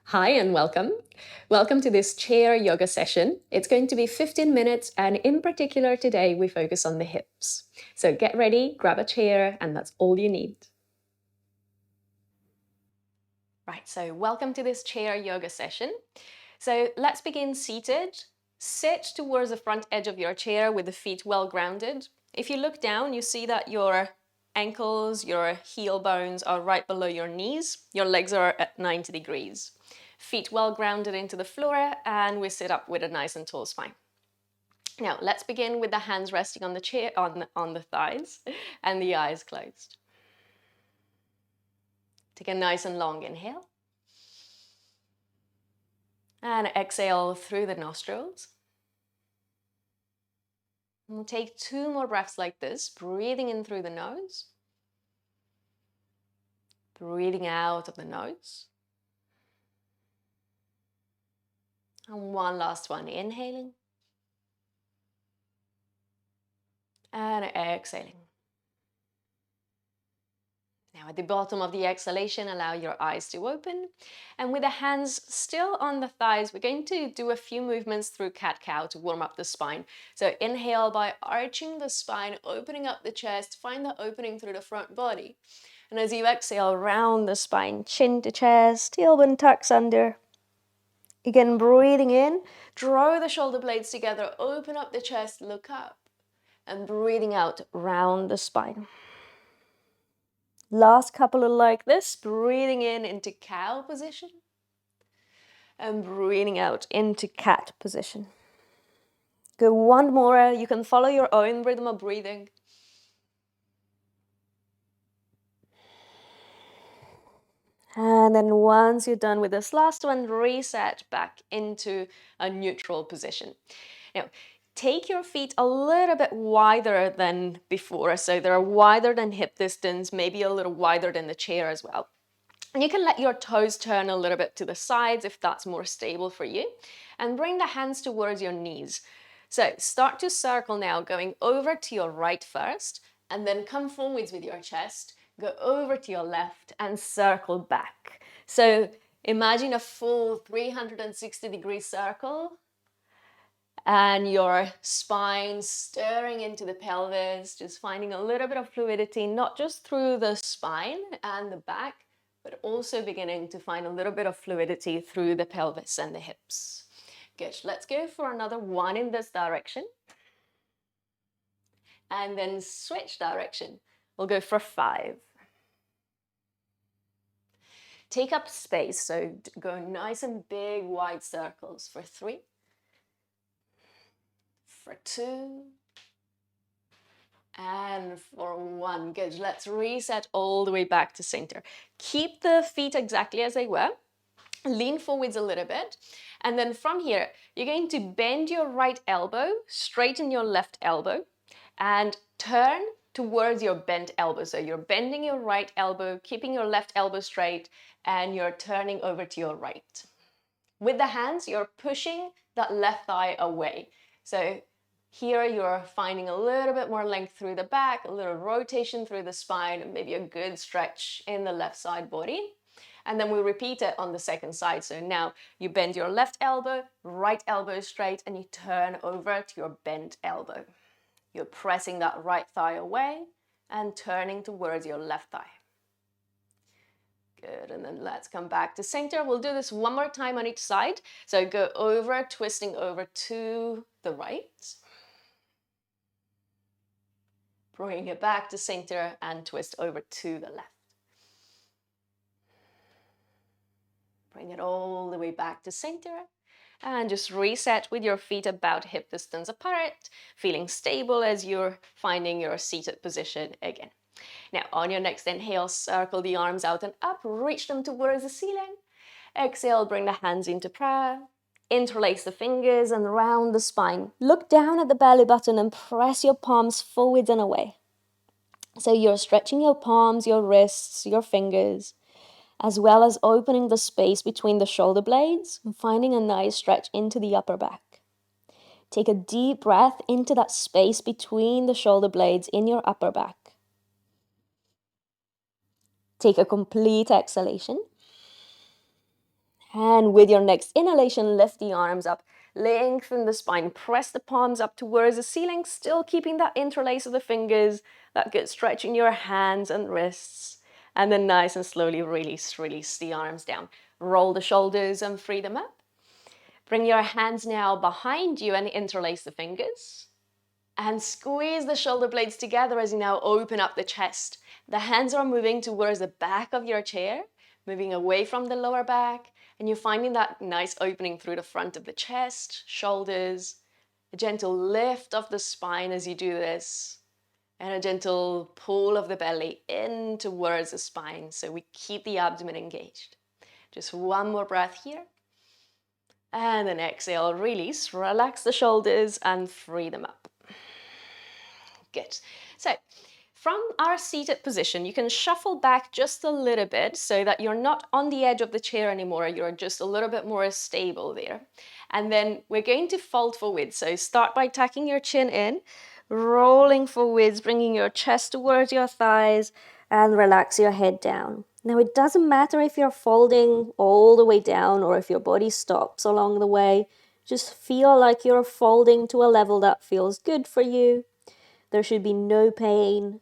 Hi and welcome. Welcome to this chair yoga session. It's going to be 15 minutes, and in particular today we focus on the hips. So get ready, grab a chair, and that's all you need. Right, so welcome to this chair yoga session. So let's begin seated. Sit towards the front edge of your chair with the feet well grounded. If you look down, you see that your ankles, your heel bones are right below your knees. Your legs are at 90 degrees. Feet well grounded into the floor, and we sit up with a nice and tall spine. Now, let's begin with the hands resting on the chair, on the thighs, and the eyes closed. Take a nice and long inhale. And exhale through the nostrils. And we'll take 2 more breaths like this, breathing in through the nose. Breathing out of the nose. And one last one, inhaling. And exhaling. Now at the bottom of the exhalation, allow your eyes to open. And with the hands still on the thighs, we're going to do a few movements through cat-cow to warm up the spine. So inhale by arching the spine, opening up the chest, find the opening through the front body. And as you exhale, round the spine, chin to chest, tailbone tucks under. Again, breathing in, draw the shoulder blades together, open up the chest, look up. And breathing out, round the spine. Last couple of like this, breathing in into cow position. And breathing out into cat position. Go one more, you can follow your own rhythm of breathing. And then once you're done with this last one, reset back into a neutral position. Now, take your feet a little bit wider than before. So they're wider than hip distance, maybe a little wider than the chair as well. And you can let your toes turn a little bit to the sides if that's more stable for you. And bring the hands towards your knees. So start to circle now, going over to your right first, and then come forwards with your chest. Go over to your left and circle back. So imagine a full 360-degree circle and your spine stirring into the pelvis, just finding a little bit of fluidity, not just through the spine and the back, but also beginning to find a little bit of fluidity through the pelvis and the hips. Good, let's go for another one in this direction. And then switch direction. We'll go for 5. Take up space, so go nice and big wide circles for 3, for 2, and for 1. Good, let's reset all the way back to center. Keep the feet exactly as they were. Lean forwards a little bit. And then from here, you're going to bend your right elbow, straighten your left elbow, and turn towards your bent elbow. So you're bending your right elbow, keeping your left elbow straight, and you're turning over to your right. With the hands, you're pushing that left thigh away. So here you're finding a little bit more length through the back, a little rotation through the spine, and maybe a good stretch in the left side body. And then we repeat it on the second side. So now you bend your left elbow, right elbow straight, and you turn over to your bent elbow. You're pressing that right thigh away and turning towards your left thigh. Good, and then let's come back to center. We'll do this one more time on each side. So go over, twisting over to the right. Bring it back to center and twist over to the left. Bring it all the way back to center. And just reset with your feet about hip distance apart, feeling stable as you're finding your seated position again. Now, on your next inhale, circle the arms out and up, reach them towards the ceiling. Exhale, bring the hands into prayer. Interlace the fingers and round the spine. Look down at the belly button and press your palms forwards and away. So you're stretching your palms, your wrists, your fingers, as well as opening the space between the shoulder blades and finding a nice stretch into the upper back. Take a deep breath into that space between the shoulder blades in your upper back. Take a complete exhalation. And with your next inhalation, lift the arms up, lengthen the spine, press the palms up towards the ceiling, still keeping that interlace of the fingers, that good stretch in your hands and wrists. And then nice and slowly release the arms down. Roll the shoulders and free them up. Bring your hands now behind you and interlace the fingers. And squeeze the shoulder blades together as you now open up the chest. The hands are moving towards the back of your chair, moving away from the lower back, and you're finding that nice opening through the front of the chest, shoulders, a gentle lift of the spine as you do this, and a gentle pull of the belly in towards the spine, so we keep the abdomen engaged. Just one more breath here. And then exhale, release, relax the shoulders and free them up. Good. So from our seated position, you can shuffle back just a little bit so that you're not on the edge of the chair anymore. You're just a little bit more stable there. And then we're going to fold forward. So start by tucking your chin in, rolling forwards, bringing your chest towards your thighs, and relax your head down. Now, it doesn't matter if you're folding all the way down or if your body stops along the way. Just feel like you're folding to a level that feels good for you. There should be no pain,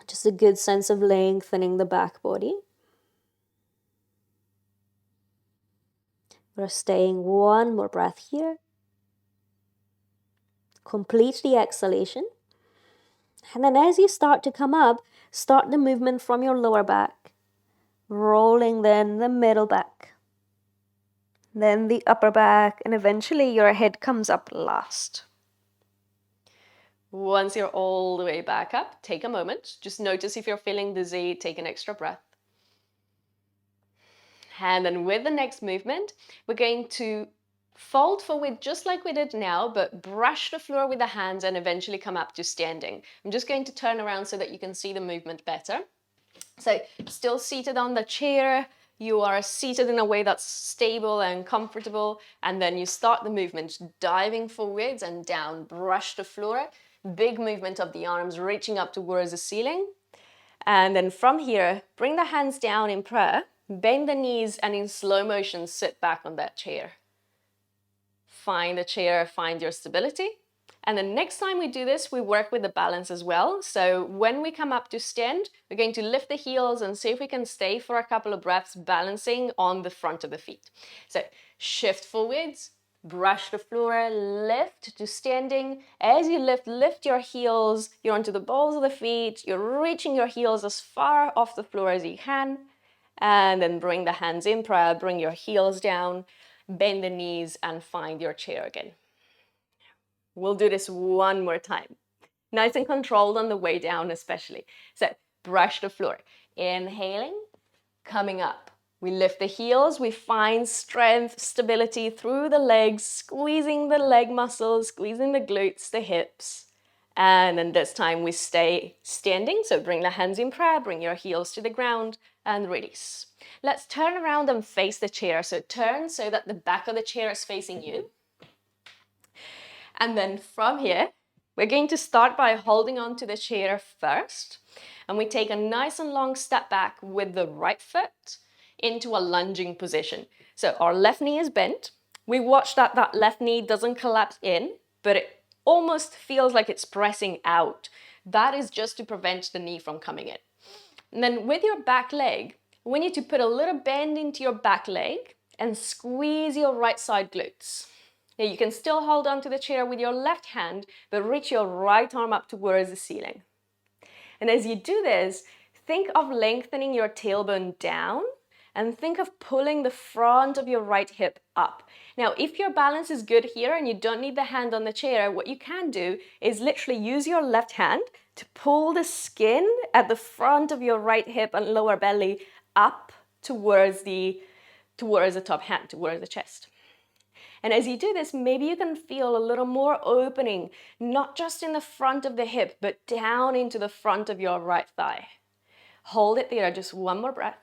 just a good sense of lengthening the back body. We're staying one more breath here. Complete the exhalation. And then as you start to come up, start the movement from your lower back, rolling then the middle back, then the upper back, and eventually your head comes up last. Once you're all the way back up, take a moment. Just notice if you're feeling dizzy, take an extra breath. And then with the next movement, we're going to fold forward just like we did now, but brush the floor with the hands and eventually come up to standing. I'm just going to turn around so that you can see the movement better. So still seated on the chair, you are seated in a way that's stable and comfortable, and then you start the movement, diving forwards and down, brush the floor, big movement of the arms reaching up towards the ceiling. And then from here, bring the hands down in prayer, bend the knees, and in slow motion, sit back on that chair. Find the chair, find your stability. And then next time we do this, we work with the balance as well. So when we come up to stand, we're going to lift the heels and see if we can stay for a couple of breaths, balancing on the front of the feet. So shift forwards, brush the floor, lift to standing. As you lift your heels, you're onto the balls of the feet, you're reaching your heels as far off the floor as you can. And then bring the hands in prayer, bring your heels down, bend the knees and find your chair again. We'll do this one more time. Nice and controlled on the way down especially. So brush the floor. Inhaling, coming up. We lift the heels, we find strength, stability through the legs, squeezing the leg muscles, squeezing the glutes, the hips. And then this time we stay standing. So bring the hands in prayer, bring your heels to the ground and release. Let's turn around and face the chair. So turn so that the back of the chair is facing you. And then from here, we're going to start by holding on to the chair first. And we take a nice and long step back with the right foot into a lunging position. So our left knee is bent. We watch that that left knee doesn't collapse in, but it almost feels like it's pressing out. That is just to prevent the knee from coming in. And then with your back leg, we need to put a little bend into your back leg and squeeze your right side glutes. Now you can still hold on to the chair with your left hand, but reach your right arm up towards the ceiling. And as you do this, think of lengthening your tailbone down and think of pulling the front of your right hip up. Now, if your balance is good here and you don't need the hand on the chair, what you can do is literally use your left hand to pull the skin at the front of your right hip and lower belly up towards the top hand, towards the chest. And as you do this, maybe you can feel a little more opening, not just in the front of the hip, but down into the front of your right thigh. Hold it there, just one more breath.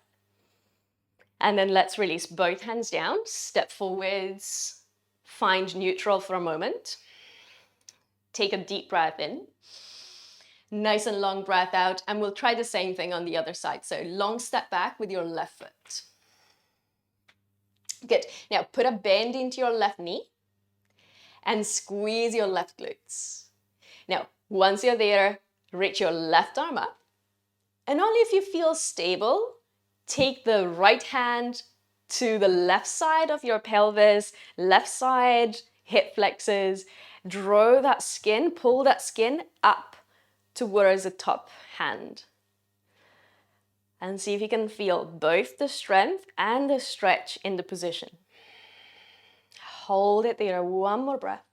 And then let's release both hands down, step forwards, find neutral for a moment. Take a deep breath in. Nice and long breath out, and we'll try the same thing on the other side. So long step back with your left foot. Good. Now put a bend into your left knee and squeeze your left glutes. Now, once you're there, reach your left arm up. And only if you feel stable, take the right hand to the left side of your pelvis, left side hip flexors, draw that skin, pull that skin up towards the top hand. And see if you can feel both the strength and the stretch in the position. Hold it there, one more breath.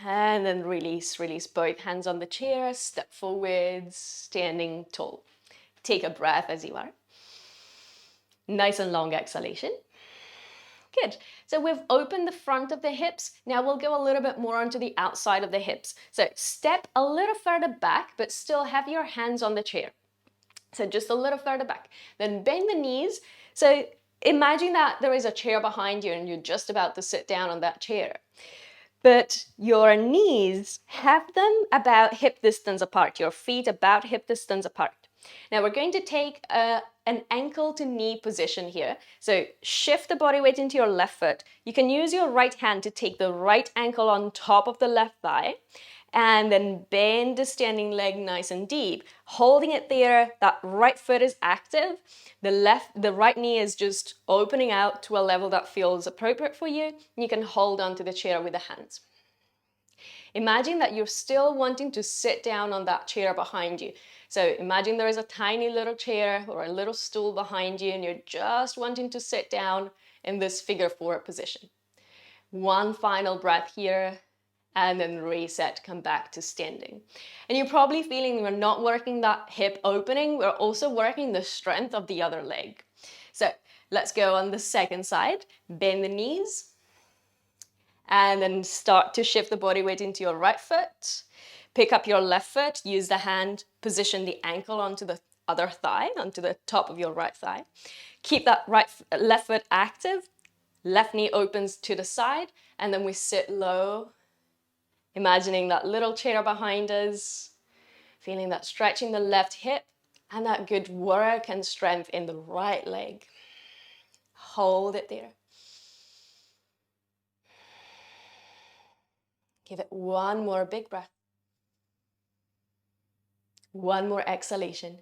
And then release both hands on the chair, step forwards, standing tall. Take a breath as you are. Nice and long exhalation. Good. So we've opened the front of the hips. Now we'll go a little bit more onto the outside of the hips. So step a little further back, but still have your hands on the chair. So just a little further back. Then bend the knees. So imagine that there is a chair behind you and you're just about to sit down on that chair. But your knees, have them about hip distance apart, your feet about hip distance apart. Now we're going to take an ankle to knee position here. So shift the body weight into your left foot. You can use your right hand to take the right ankle on top of the left thigh and then bend the standing leg nice and deep. Holding it there, that right foot is active. The right knee is just opening out to a level that feels appropriate for you. You can hold onto the chair with the hands. Imagine that you're still wanting to sit down on that chair behind you. So imagine there is a tiny little chair or a little stool behind you and you're just wanting to sit down in this figure 4 position. One final breath here and then reset, come back to standing. And you're probably feeling we're not working that hip opening, we're also working the strength of the other leg. So let's go on the second side, bend the knees, and then start to shift the body weight into your right foot. Pick up your left foot, use the hand, position the ankle onto the other thigh, onto the top of your right thigh. Keep that left foot active, left knee opens to the side, and then we sit low, imagining that little chair behind us, feeling that stretch in the left hip, and that good work and strength in the right leg. Hold it there. Give it one more big breath. One more exhalation.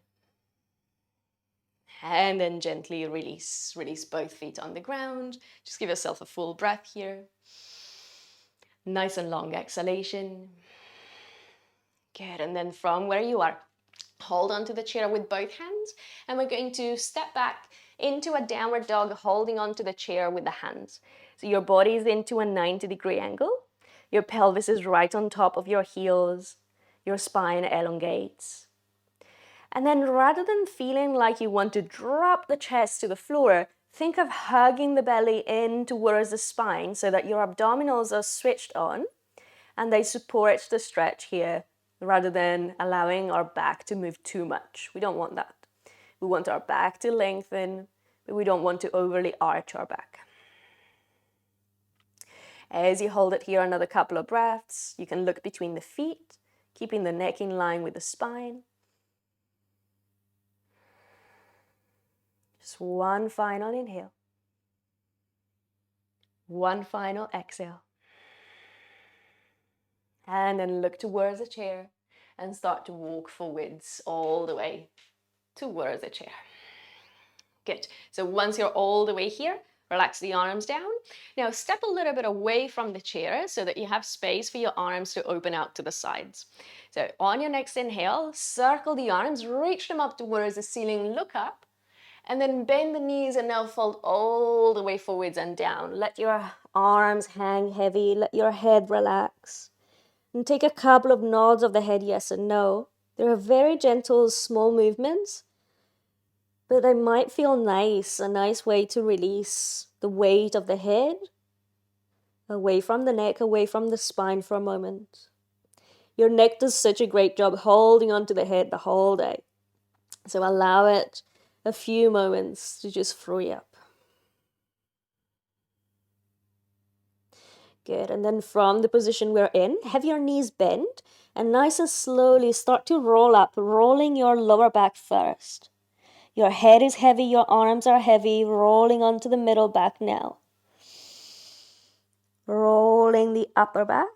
And then gently release. Release both feet on the ground. Just give yourself a full breath here. Nice and long exhalation. Good, and then from where you are, hold onto the chair with both hands, and we're going to step back into a downward dog, holding onto the chair with the hands. So your body is into a 90-degree angle. Your pelvis is right on top of your heels. Your spine elongates. And then rather than feeling like you want to drop the chest to the floor, think of hugging the belly in towards the spine so that your abdominals are switched on and they support the stretch here rather than allowing our back to move too much. We don't want that. We want our back to lengthen, but we don't want to overly arch our back. As you hold it here, another couple of breaths, you can look between the feet, keeping the neck in line with the spine. Just one final inhale. One final exhale. And then look towards the chair and start to walk forwards all the way towards the chair. Good. So once you're all the way here, relax the arms down. Now step a little bit away from the chair so that you have space for your arms to open out to the sides. So on your next inhale, circle the arms, reach them up towards the ceiling, look up, and then bend the knees and now fold all the way forwards and down. Let your arms hang heavy, let your head relax. And take a couple of nods of the head, yes and no. They're very gentle, small movements, but they might feel nice, a nice way to release the weight of the head away from the neck, away from the spine for a moment. Your neck does such a great job holding onto the head the whole day. So allow it a few moments to just free up. Good, and then from the position we're in, have your knees bent and nice and slowly start to roll up, rolling your lower back first. Your head is heavy, your arms are heavy, rolling onto the middle back now. Rolling the upper back.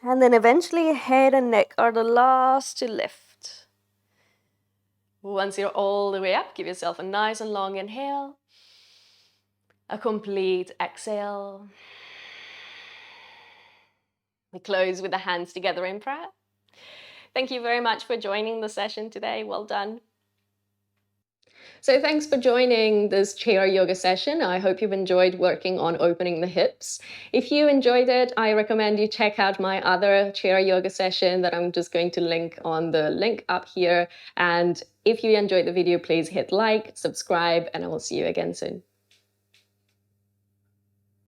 And then eventually head and neck are the last to lift. Once you're all the way up, give yourself a nice and long inhale. A complete exhale. We close with the hands together in prayer. Thank you very much for joining the session today. Well done. So thanks for joining this chair yoga session. I hope you've enjoyed working on opening the hips. If you enjoyed it, I recommend you check out my other chair yoga session that I'm just going to link on the link up here. And if you enjoyed the video, please hit like, subscribe, and I will see you again soon.